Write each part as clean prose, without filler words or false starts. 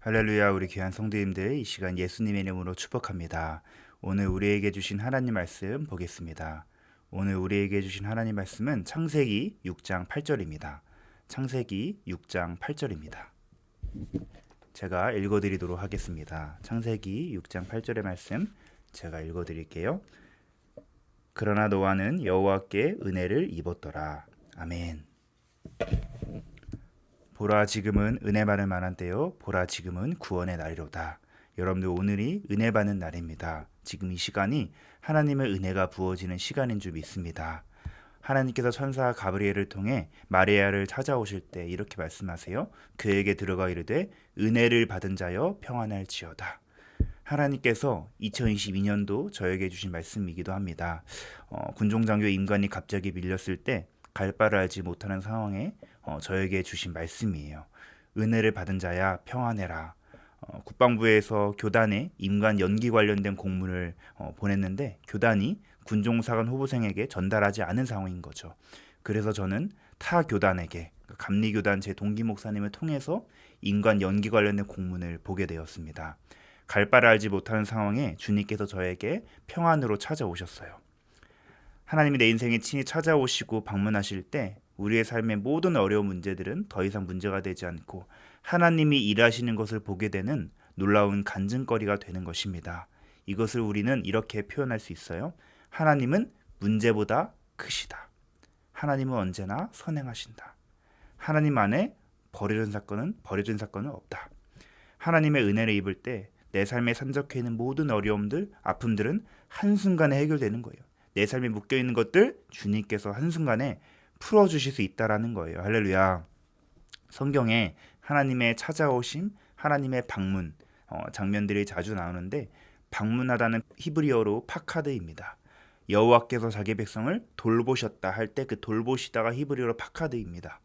할렐루야. 우리 귀한 성도님들, 이 시간 예수님의 이름으로 축복합니다. 오늘 우리에게 주신 하나님 말씀 보겠습니다. 오늘 우리에게 주신 하나님 말씀은 창세기 6장 8절입니다. 창세기 6장 8절입니다. 제가 읽어드리도록 하겠습니다. 창세기 6장 8절의 말씀 제가 읽어드릴게요. 그러나 노아는 여호와께 은혜를 입었더라. 아멘. 보라, 지금은 은혜 받을 만한 때요, 보라, 지금은 구원의 날이로다. 여러분들, 오늘이 은혜 받는 날입니다. 지금 이 시간이 하나님의 은혜가 부어지는 시간인 줄 믿습니다. 하나님께서 천사 가브리엘을 통해 마리아를 찾아오실 때 이렇게 말씀하세요. 그에게 들어가 이르되 은혜를 받은 자여 평안할지어다. 하나님께서 2022년도 저에게 주신 말씀이기도 합니다. 군종장교 임관이 갑자기 밀렸을 때 갈 바를 알지 못하는 상황에 저에게 주신 말씀이에요. 은혜를 받은 자야 평안해라. 국방부에서 교단에 임관 연기 관련된 공문을 보냈는데 교단이 군종사관 후보생에게 전달하지 않은 상황인 거죠. 그래서 저는 타 교단에게, 감리교단 제 동기 목사님을 통해서 임관 연기 관련된 공문을 보게 되었습니다. 갈 바를 알지 못하는 상황에 주님께서 저에게 평안으로 찾아오셨어요. 하나님이 내 인생에 친히 찾아오시고 방문하실 때 우리의 삶의 모든 어려운 문제들은 더 이상 문제가 되지 않고 하나님이 일하시는 것을 보게 되는 놀라운 간증거리가 되는 것입니다. 이것을 우리는 이렇게 표현할 수 있어요. 하나님은 문제보다 크시다. 하나님은 언제나 선행하신다. 하나님 안에 버려진 사건은 없다. 하나님의 은혜를 입을 때 내 삶에 산적해 있는 모든 어려움들, 아픔들은 한순간에 해결되는 거예요. 내 삶에 묶여있는 것들 주님께서 한순간에 풀어주실 수 있다라는 거예요. 할렐루야. 성경에 하나님의 찾아오심, 하나님의 방문 장면들이 자주 나오는데 방문하다는 히브리어로 파카드입니다. 여호와께서 자기 백성을 돌보셨다 할 때 그 돌보시다가 히브리어로 파카드입니다.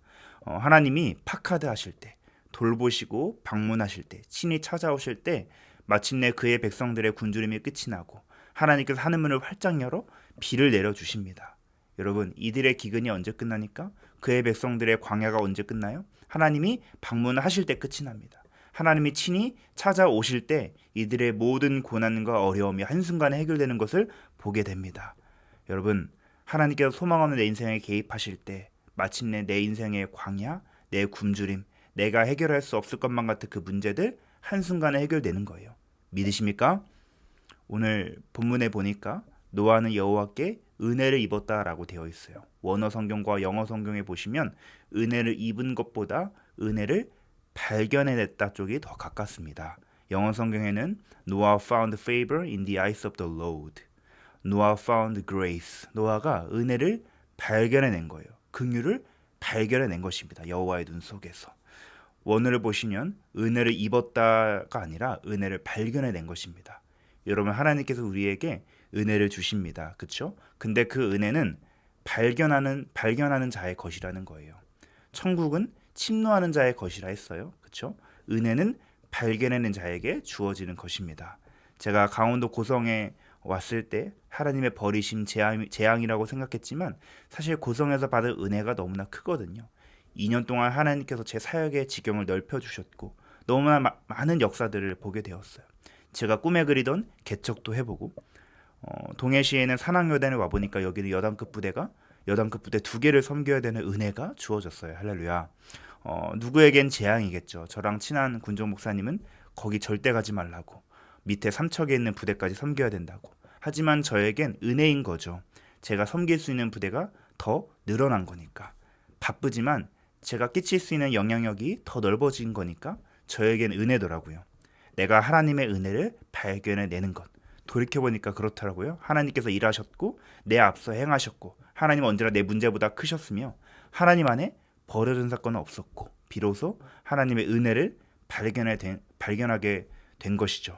하나님이 파카드 하실 때, 돌보시고 방문하실 때, 친히 찾아오실 때 마침내 그의 백성들의 굶주림이 끝이 나고 하나님께서 하늘문을 활짝 열어 비를 내려주십니다. 여러분, 이들의 기근이 언제 끝나니까? 그의 백성들의 광야가 언제 끝나요? 하나님이 방문하실 때 끝이 납니다. 하나님이 친히 찾아오실 때 이들의 모든 고난과 어려움이 한순간에 해결되는 것을 보게 됩니다. 여러분, 하나님께서 소망 없는 내 인생에 개입하실 때 마침내 내 인생의 광야, 내 굶주림, 내가 해결할 수 없을 것만 같은 그 문제들 한순간에 해결되는 거예요. 믿으십니까? 오늘 본문에 보니까 노아는 여호와께 은혜를 입었다라고 되어 있어요. 원어 성경과 영어 성경에 보시면 은혜를 입은 것보다 은혜를 발견해냈다 쪽이 더 가깝습니다. 영어 성경에는 Noah found favor in the eyes of the Lord. Noah found grace. 노아가 은혜를 발견해낸 거예요. 긍휼을 발견해낸 것입니다. 여호와의 눈 속에서. 원어를 보시면 은혜를 입었다가 아니라 은혜를 발견해낸 것입니다. 여러분, 하나님께서 우리에게 은혜를 주십니다. 그렇죠? 근데 그 은혜는 발견하는 자의 것이라는 거예요. 천국은 침노하는 자의 것이라 했어요. 그렇죠? 은혜는 발견하는 자에게 주어지는 것입니다. 제가 강원도 고성에 왔을 때 하나님의 버리심 재앙이라고 생각했지만 사실 고성에서 받은 은혜가 너무나 크거든요. 2년 동안 하나님께서 제 사역의 지경을 넓혀주셨고 너무나 많은 역사들을 보게 되었어요. 제가 꿈에 그리던 개척도 해보고 동해시에는 산악여단에 와보니까 여기는 여단급 부대 2개를 섬겨야 되는 은혜가 주어졌어요. 할렐루야. 누구에겐 재앙이겠죠. 저랑 친한 군종 목사님은 거기 절대 가지 말라고, 밑에 삼척에 있는 부대까지 섬겨야 된다고. 하지만 저에겐 은혜인 거죠. 제가 섬길 수 있는 부대가 더 늘어난 거니까. 바쁘지만 제가 끼칠 수 있는 영향력이 더 넓어진 거니까 저에겐 은혜더라고요. 내가 하나님의 은혜를 발견해내는 것. 돌이켜보니까 그렇더라고요. 하나님께서 일하셨고 내 앞서 행하셨고 하나님은 언제나 내 문제보다 크셨으며 하나님 안에 버려진 사건은 없었고 비로소 하나님의 은혜를 발견하게 된 것이죠.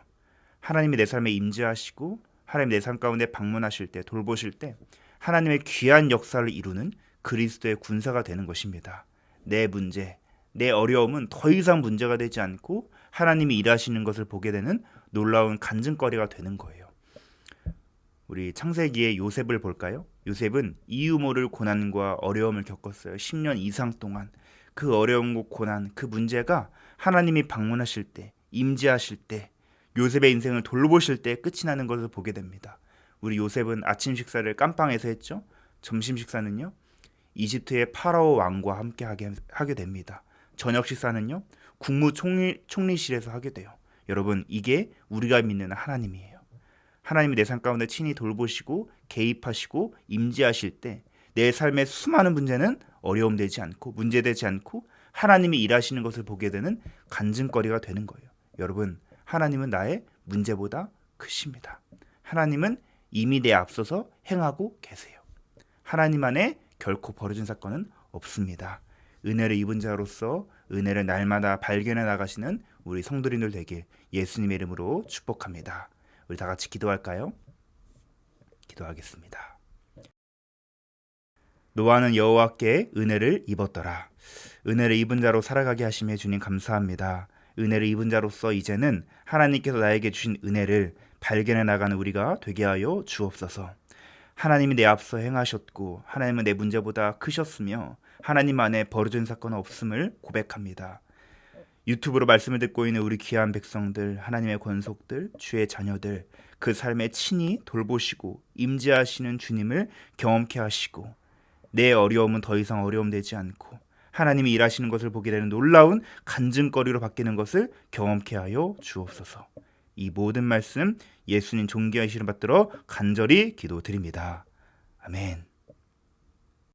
하나님이 내 삶에 임재하시고 하나님 내 삶 가운데 방문하실 때, 돌보실 때 하나님의 귀한 역사를 이루는 그리스도의 군사가 되는 것입니다. 내 문제, 내 어려움은 더 이상 문제가 되지 않고 하나님이 일하시는 것을 보게 되는 놀라운 간증거리가 되는 거예요. 우리 창세기의 요셉을 볼까요? 요셉은 이유 모를 고난과 어려움을 겪었어요. 10년 이상 동안 그 어려움과 고난, 그 문제가 하나님이 방문하실 때 임재하실 때, 요셉의 인생을 돌보실 때 끝이 나는 것을 보게 됩니다. 우리 요셉은 아침 식사를 깜빵에서 했죠. 점심 식사는요, 이집트의 파라오 왕과 함께 하게 됩니다. 저녁 식사는요, 국무총리실에서 하게 돼요. 여러분, 이게 우리가 믿는 하나님이에요. 하나님이 내 삶 가운데 친히 돌보시고 개입하시고 임재하실 때 내 삶의 수많은 문제는 어려움되지 않고 문제되지 않고 하나님이 일하시는 것을 보게 되는 간증거리가 되는 거예요. 여러분, 하나님은 나의 문제보다 크십니다. 하나님은 이미 내 앞서서 행하고 계세요. 하나님 안에 결코 벌어진 사건은 없습니다. 은혜를 입은 자로서 은혜를 날마다 발견해 나가시는 우리 성도님들 되길 예수님의 이름으로 축복합니다. 우리 다 같이 기도할까요? 기도하겠습니다. 노아는 여호와께 은혜를 입었더라. 은혜를 입은 자로 살아가게 하심에 주님 감사합니다. 은혜를 입은 자로서 이제는 하나님께서 나에게 주신 은혜를 발견해 나가는 우리가 되게 하여 주옵소서. 하나님이 내 앞서 행하셨고 하나님은 내 문제보다 크셨으며 하나님 안에 벌어진 사건은 없음을 고백합니다. 유튜브로 말씀을 듣고 있는 우리 귀한 백성들, 하나님의 권속들, 주의 자녀들, 그 삶에 친히 돌보시고 임재하시는 주님을 경험케 하시고 내 어려움은 더 이상 어려움되지 않고 하나님이 일하시는 것을 보게 되는 놀라운 간증거리로 바뀌는 것을 경험케 하여 주옵소서. 이 모든 말씀 예수님 존귀하신 이름 받들어 간절히 기도드립니다. 아멘.